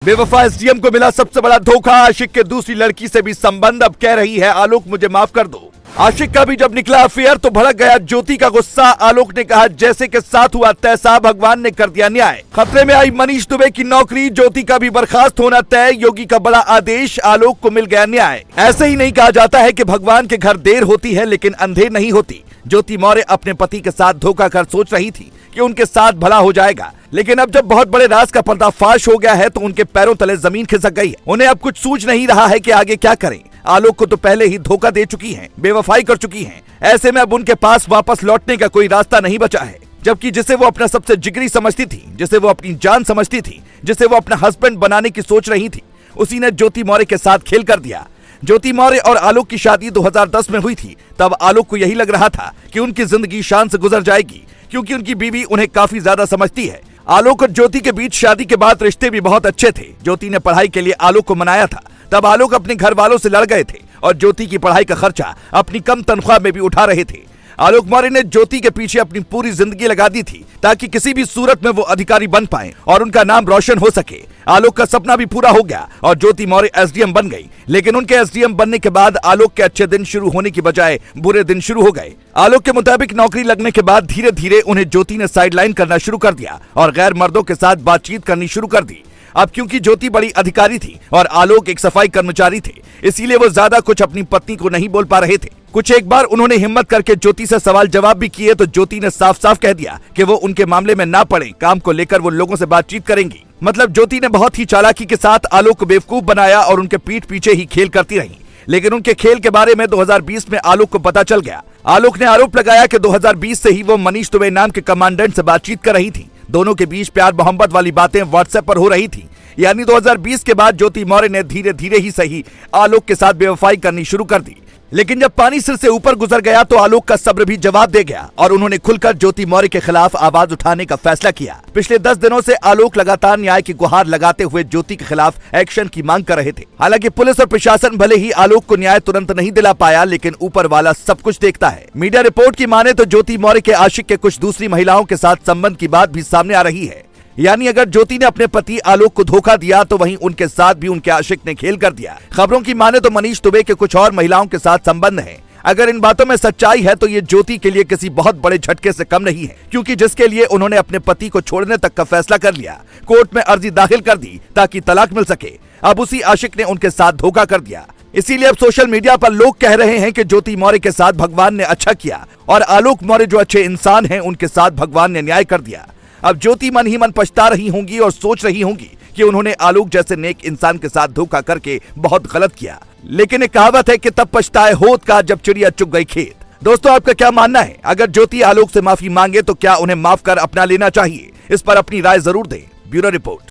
बेवफा एसडीएम को मिला सबसे बड़ा धोखा। आशिक के दूसरी लड़की से भी संबंध। अब कह रही है आलोक मुझे माफ कर दो। आशिक का भी जब निकला अफेयर तो भड़क गया ज्योति का गुस्सा। आलोक ने कहा जैसे के साथ हुआ तैसा भगवान ने कर दिया न्याय। खतरे में आई मनीष दुबे की नौकरी, ज्योति का भी बर्खास्त होना तय। योगी का बड़ा आदेश, आलोक को मिल गया न्याय। ऐसे ही नहीं कहा जाता है कि भगवान के घर देर होती है लेकिन अंधेर नहीं होती। ज्योति मौर्य अपने पति के साथ धोखा कर सोच रही थी कि उनके साथ भला हो जाएगा, लेकिन अब जब बहुत बड़े राज का पर्दाफाश हो गया है तो उनके पैरों तले जमीन खिसक गई है। उन्हें अब कुछ सूझ नहीं रहा है कि आगे क्या करें। आलोक को तो पहले ही धोखा दे चुकी हैं, बेवफाई कर चुकी हैं। ऐसे में अब उनके पास वापस लौटने का कोई रास्ता नहीं बचा है। जबकि जिसे वो अपना सबसे जिगरी समझती थी, जिसे वो अपनी जान समझती थी, जिसे वो अपना हस्बैंड बनाने की सोच रही थी, उसी ने ज्योति मौर्य के साथ खेल कर दिया। ज्योति मौर्य और आलोक की शादी 2010 में हुई थी। तब आलोक को यही लग रहा था कि उनकी जिंदगी शान से गुजर जाएगी, क्योंकि उनकी बीवी उन्हें काफी ज्यादा समझती है। आलोक और ज्योति के बीच शादी के बाद रिश्ते भी बहुत अच्छे थे। ज्योति ने पढ़ाई के लिए आलोक को मनाया था। तब आलोक अपने घर वालों से लड़ गए थे और ज्योति की पढ़ाई का खर्चा अपनी कम तनख्वाह में भी उठा रहे थे। आलोक मौर्य ने ज्योति के पीछे अपनी पूरी जिंदगी लगा दी थी ताकि किसी भी सूरत में वो अधिकारी बन पाए और उनका नाम रोशन हो सके। आलोक का सपना भी पूरा हो गया और ज्योति मौर्य एसडीएम बन गई। लेकिन उनके एसडीएम बनने के बाद आलोक के अच्छे दिन शुरू होने की बजाय बुरे दिन शुरू हो गए। आलोक के मुताबिक नौकरी लगने के बाद धीरे धीरे उन्हें ज्योति ने साइडलाइन करना शुरू कर दिया और गैर मर्दों के साथ बातचीत करनी शुरू कर दी। अब क्योंकि ज्योति बड़ी अधिकारी थी और आलोक एक सफाई कर्मचारी थे, इसीलिए वो ज्यादा कुछ अपनी पत्नी को नहीं बोल पा रहे थे। कुछ एक बार उन्होंने हिम्मत करके ज्योति से सवाल जवाब भी किए तो ज्योति ने साफ साफ कह दिया कि वो उनके मामले में ना पड़े, काम को लेकर वो लोगों से बातचीत करेंगी। मतलब ज्योति ने बहुत ही चालाकी के साथ आलोक को बेवकूफ बनाया और उनके पीठ पीछे ही खेल करती रही। लेकिन उनके खेल के बारे में 2020 में आलोक को पता चल गया। आलोक ने आरोप लगाया कि 2020 से ही वो मनीष दुबे नाम के कमांडेंट से बातचीत कर रही थी। दोनों के बीच प्यार मोहब्बत वाली बातें व्हाट्सएप पर हो रही थी। यानी 2020 के बाद ज्योति मौर्य ने धीरे धीरे ही सही आलोक के साथ बेवफाई करनी शुरू कर दी। लेकिन जब पानी सिर से ऊपर गुजर गया तो आलोक का सब्र भी जवाब दे गया और उन्होंने खुलकर ज्योति मौर्य के खिलाफ आवाज उठाने का फैसला किया। पिछले 10 दिनों से आलोक लगातार न्याय की गुहार लगाते हुए ज्योति के खिलाफ एक्शन की मांग कर रहे थे। हालांकि पुलिस और प्रशासन भले ही आलोक को न्याय तुरंत नहीं दिला पाया, लेकिन ऊपर वाला सब कुछ देखता है। मीडिया रिपोर्ट की माने तो ज्योति मौर्य के आशिक के कुछ दूसरी महिलाओं के साथ संबंध की बात भी सामने आ रही है। यानी अगर ज्योति ने अपने पति आलोक को धोखा दिया तो वहीं उनके साथ भी उनके आशिक ने खेल कर दिया। खबरों की माने तो मनीष दुबे के कुछ और महिलाओं के साथ संबंध है। अगर इन बातों में सच्चाई है तो ये ज्योति के लिए किसी बहुत बड़े झटके से कम नहीं है, क्योंकि जिसके लिए उन्होंने अपने पति को छोड़ने तक का फैसला कर लिया, कोर्ट में अर्जी दाखिल कर दी ताकि तलाक मिल सके, अब उसी आशिक ने उनके साथ धोखा कर दिया। इसीलिए अब सोशल मीडिया पर लोग कह रहे हैं कि ज्योति मौर्य के साथ भगवान ने अच्छा किया और आलोक मौर्य जो अच्छे इंसान हैं उनके साथ भगवान ने न्याय कर दिया। अब ज्योति मन ही मन पछता रही होंगी और सोच रही होंगी कि उन्होंने आलोक जैसे नेक इंसान के साथ धोखा करके बहुत गलत किया। लेकिन एक कहावत है कि तब पछताए होत का जब चिड़िया चुग गई खेत। दोस्तों, आपका क्या मानना है? अगर ज्योति आलोक से माफी मांगे तो क्या उन्हें माफ कर अपना लेना चाहिए? इस पर अपनी राय जरूर दें। Bureau report.